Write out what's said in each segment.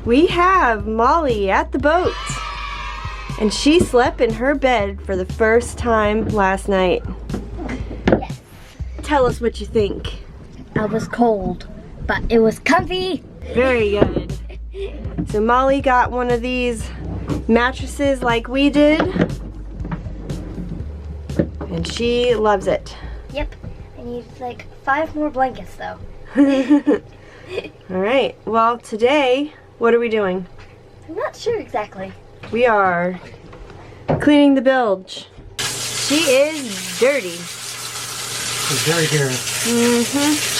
We have Molly at the boat, and she slept in her bed for the first time last night. Yes. Tell us what you think. I was cold, but it was comfy. Very good. So Molly got one of these mattresses like we did, and she loves it. Yep. I need like 5 more blankets though. Alright, well today, what are we doing? I'm not sure exactly. We are cleaning the bilge. She is dirty. She's very dirty. Mm-hmm.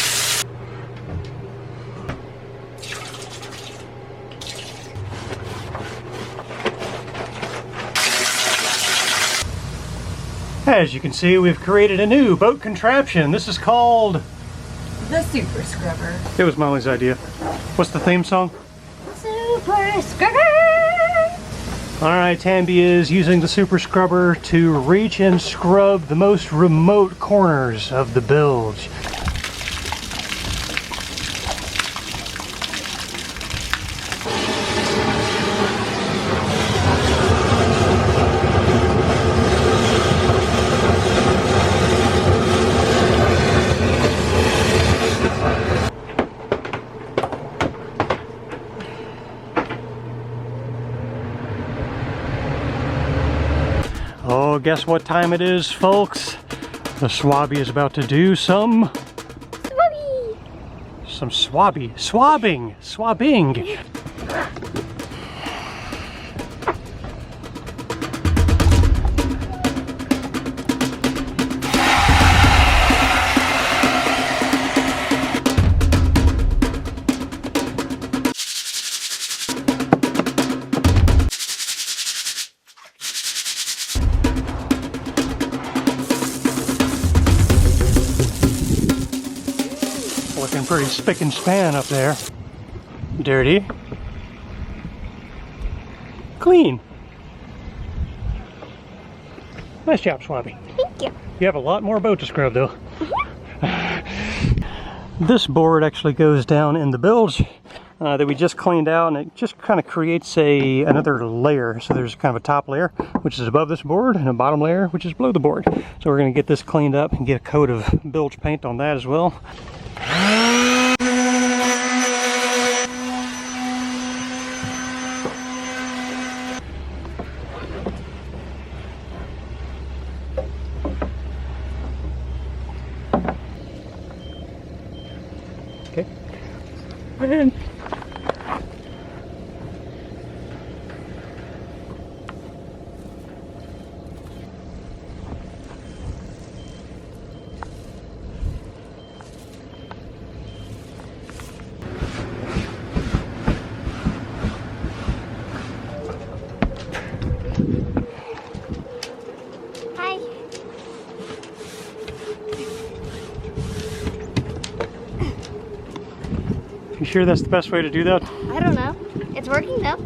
As you can see, we've created a new boat contraption. This is called... The Super Scrubber. It was Molly's idea. What's the theme song? Super Scrubber! Alright, Tambi is using the Super Scrubber to reach and scrub the most remote corners of the bilge. Oh, guess what time it is, folks? The swabby is about to do some swabbing. Looking pretty spick and span up there. Dirty. Clean. Nice job, Swabby. Thank you. You have a lot more boat to scrub though. This board actually goes down in the bilge that we just cleaned out, and it just kind of creates another layer. So there's kind of a top layer which is above this board and a bottom layer which is below the board. So we're going to get this cleaned up and get a coat of bilge paint on that as well. Okay. And Hi. you sure that's the best way to do that? I don't know. It's working though.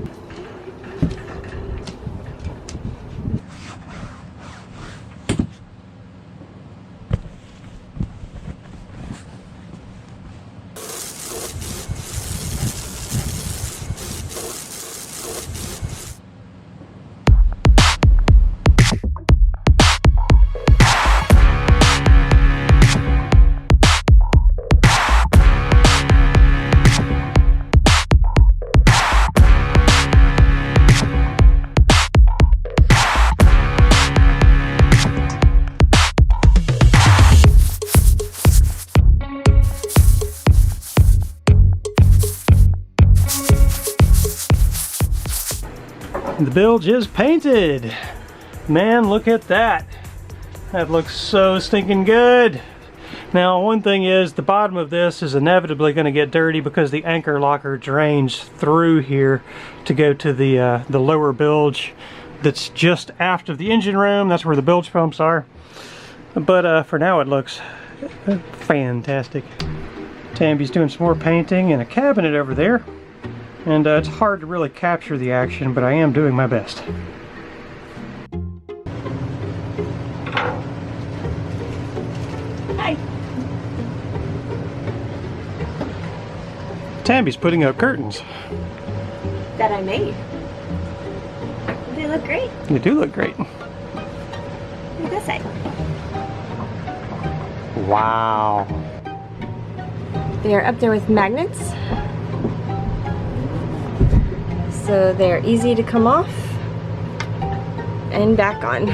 The bilge is painted. Man, look at that. That looks so stinking good. Now, one thing is, the bottom of this is inevitably going to get dirty because the anchor locker drains through here to go to the lower bilge that's just aft of the engine room. That's where the bilge pumps are. But for now, it looks fantastic. Tambi's doing some more painting in a cabinet over there. And it's hard to really capture the action, but I am doing my best. Hi. Tambi's putting up curtains. that I made. They look great. You do look great. Look at this side. Wow. They are up there with magnets. So they're easy to come off and back on.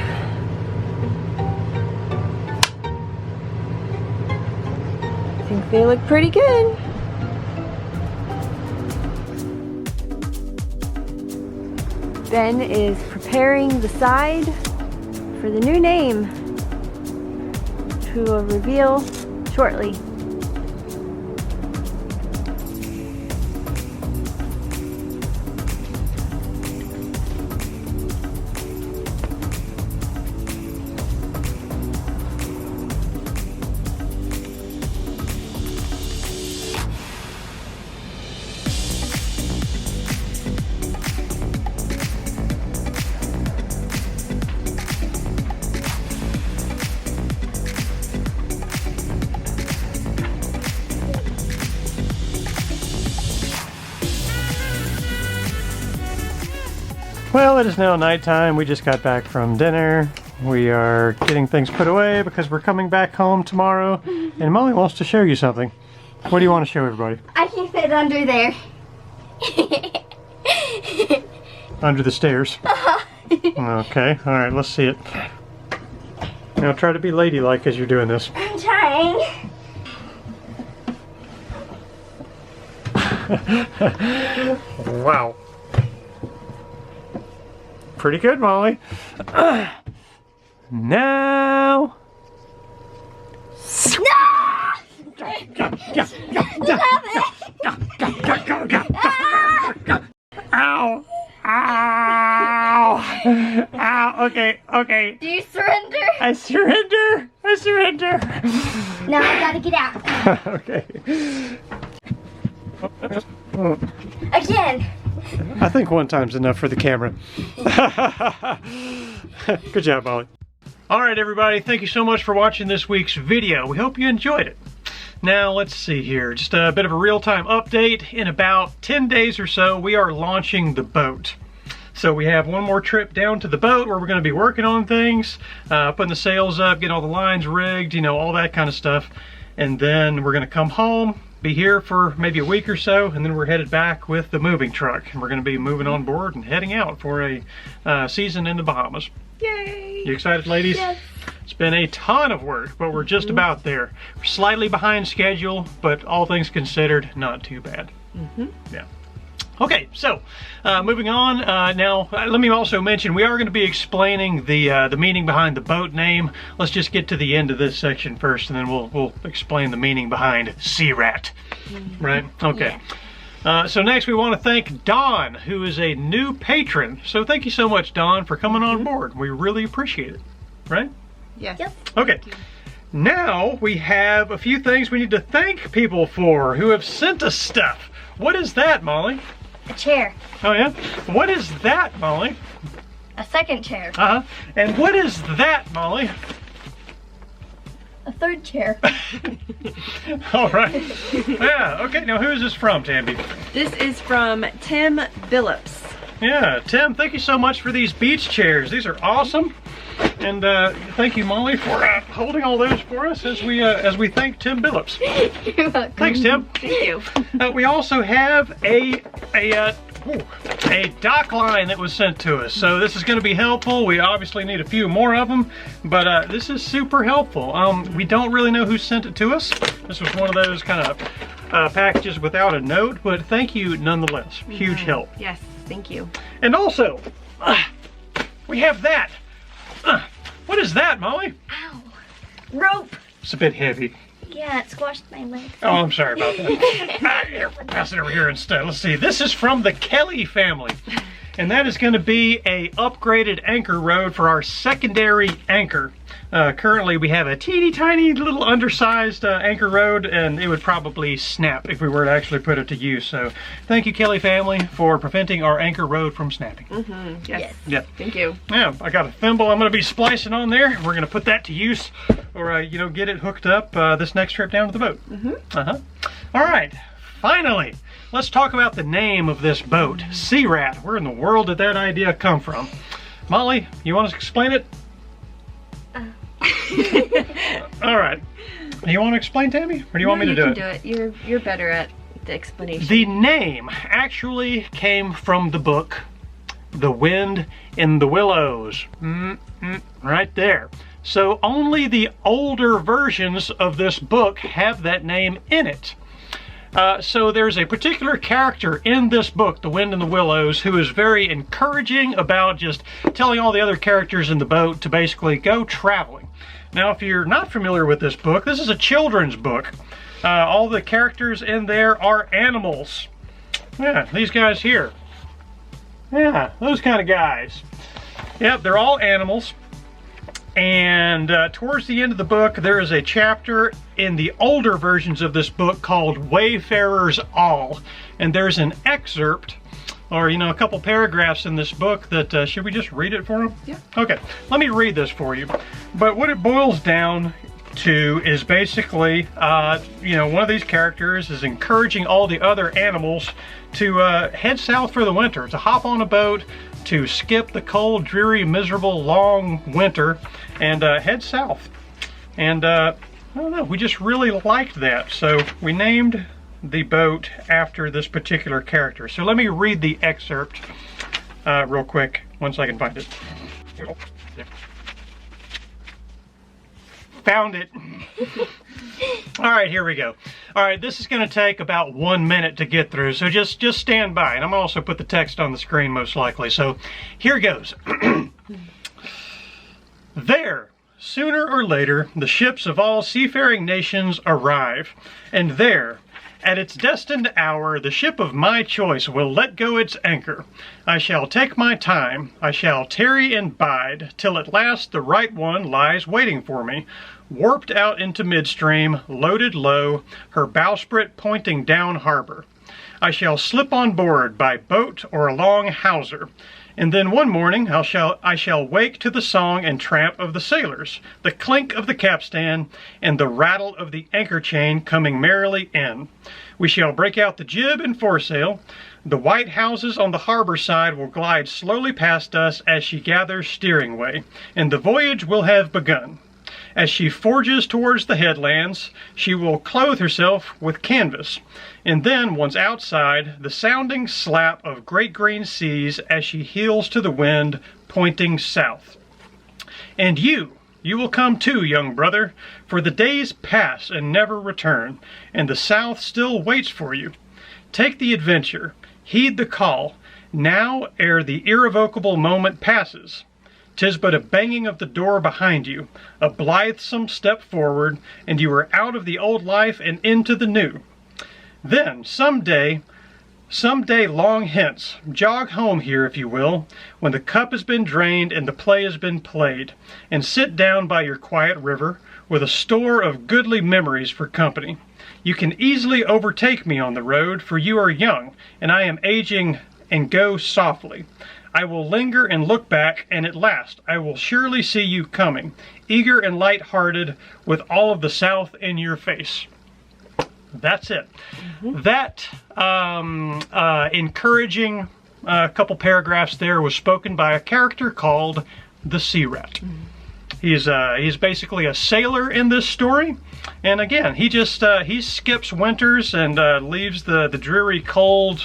I think they look pretty good. Ben is preparing the side for the new name, which we will reveal shortly. Well, it is now nighttime. We just got back from dinner. We are getting things put away because we're coming back home tomorrow. And Molly wants to show you something. What do you want to show everybody? I can fit under there. Under the stairs. Okay, alright, let's see it. Now try to be ladylike as you're doing this. I'm trying. Wow. Pretty good, Molly. Now. Ow! Ow! Ow! Okay, okay. Do you surrender? I surrender! I surrender! Now I gotta get out. Okay. Again. I think one time's enough for the camera. Good job, Molly. Alright everybody, thank you so much for watching this week's video. We hope you enjoyed it. Now let's see here, just a bit of a real-time update. In about 10 days or so, we are launching the boat. So we have one more trip down to the boat where we're going to be working on things, putting the sails up, getting all the lines rigged, you know, all that kind of stuff. And then we're going to come home, be here for maybe a week or so, and then we're headed back with the moving truck. And we're going to be moving on board and heading out for a season in the Bahamas. Yay! You excited, ladies? Yes. It's been a ton of work, but we're just about there. We're slightly behind schedule, but all things considered, not too bad. Yeah. Okay, so moving on. Now, let me also mention we are going to be explaining the meaning behind the boat name. Let's just get to the end of this section first, and then we'll explain the meaning behind Sea Rat. Right? Okay. Yeah. So next we want to thank Dawn, who is a new patron. So thank you so much, Dawn, for coming on board. We really appreciate it. Right? Yes. Yep. Okay. Now we have a few things we need to thank people for who have sent us stuff. What is that, Molly? A chair. Oh yeah? What is that, Molly? A second chair. Uh-huh. And what is that, Molly? A third chair. All right. Yeah, okay. Now who is this from, Tambi? This is from Tim Billups. Yeah, Tim, thank you so much for these beach chairs. These are awesome. And thank you, Molly, for holding all those for us as we thank Tim Billups. You're welcome. Thanks, Tim. Thank you. We also have a dock line that was sent to us. So this is going to be helpful. We obviously need a few more of them, but this is super helpful. We don't really know who sent it to us. This was one of those kind of packages without a note, but thank you nonetheless. Huge help. Yes, thank you. And also, we have that. What is that, Molly? Ow. Rope. It's a bit heavy. Yeah, it squashed my leg. Oh, I'm sorry about that. Here, we'll pass it over here instead. Let's see. This is from the Kelly family. And that is going to be a upgraded anchor rod for our secondary anchor. Currently, we have a teeny tiny little undersized anchor rod, and it would probably snap if we were to actually put it to use. So thank you, Kelly family, for preventing our anchor rod from snapping. Yes. Yep. Thank you. Yeah, I got a thimble I'm going to be splicing on there. We're going to put that to use, or you know, get it hooked up this next trip down to the boat. All right. Finally, let's talk about the name of this boat, Sea Rat. Where in the world did that idea come from? Molly, you want to explain it? All right. Do you want to explain, Tammy, or do you want me to do it? You can do it. You're better at the explanation. The name actually came from the book, The Wind in the Willows. Right there. So only the older versions of this book have that name in it. So there's a particular character in this book, The Wind in the Willows, who is very encouraging about just telling all the other characters in the boat to basically go traveling. Now, if you're not familiar with this book, this is a children's book. All the characters in there are animals. Yeah, these guys here. Yeah, those kind of guys. Yep, they're all animals. And towards the end of the book, there is a chapter in the older versions of this book called Wayfarers All. And there's an excerpt, or a couple paragraphs in this book that, should we just read it for them? Yeah. Okay, let me read this for you. But what it boils down to is basically, one of these characters is encouraging all the other animals to head south for the winter, to hop on a boat, to skip the cold, dreary, miserable, long winter, and head south. And I don't know, we just really liked that, so we named the boat after this particular character. So let me read the excerpt real quick, once I can find it. Found it. All right, here we go. All right, this is going to take about 1 minute to get through, so just stand by. And I'm going to also put the text on the screen most likely. So here goes. There, sooner or later, the ships of all seafaring nations arrive. And there, at its destined hour, the ship of my choice will let go its anchor. I shall take my time, I shall tarry and bide, till at last the right one lies waiting for me, warped out into midstream, loaded low, her bowsprit pointing down harbor. I shall slip on board by boat or along hawser, and then one morning I shall wake to the song and tramp of the sailors, the clink of the capstan, and the rattle of the anchor chain coming merrily in. We shall break out the jib and foresail. The white houses on the harbor side will glide slowly past us as she gathers steering way, and the voyage will have begun. As she forges towards the headlands, she will clothe herself with canvas, and then, once outside, the sounding slap of great green seas as she heels to the wind, pointing south. And you will come too, young brother, for the days pass and never return, and the south still waits for you. Take the adventure, heed the call, now ere the irrevocable moment passes. 'Tis but a banging of the door behind you, a blithesome step forward, and you are out of the old life and into the new. Then, some day long hence, jog home here if you will, when the cup has been drained and the play has been played, and sit down by your quiet river, with a store of goodly memories for company. You can easily overtake me on the road, for you are young, and I am aging, and go softly. I will linger and look back, and at last I will surely see you coming, eager and light-hearted, with all of the South in your face. That's it. That encouraging couple paragraphs there was spoken by a character called the Sea Rat. He's basically a sailor in this story, and again, he just he skips winters and leaves the dreary cold,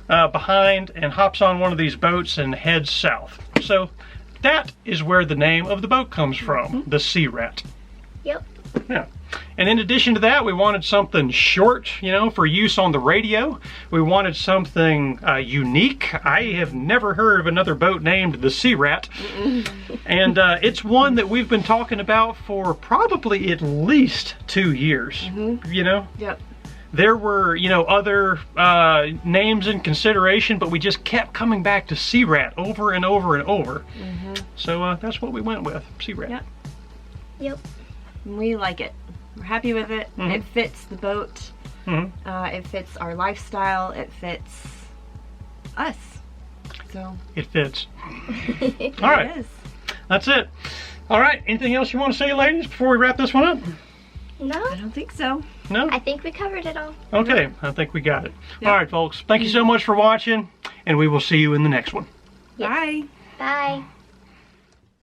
behind, and hops on one of these boats and heads south. So that is where the name of the boat comes from, the Sea Rat. Yep. Yeah. And in addition to that, we wanted something short, for use on the radio. We wanted something unique. I have never heard of another boat named the Sea Rat. And it's one that we've been talking about for probably at least 2 years, Yep. There were, other names in consideration, but we just kept coming back to Sea Rat over and over and over. So that's what we went with, Sea Rat. Yep. Yep. We like it. We're happy with it. It fits the boat. It fits our lifestyle. It fits us. So it fits. All right. It is. That's it. All right. Anything else you want to say, ladies, before we wrap this one up? No, I don't think so. No? I think we covered it all. Okay, I think we got it. Yep. All right, folks. Thank you so much for watching, and we will see you in the next one. Bye. Bye.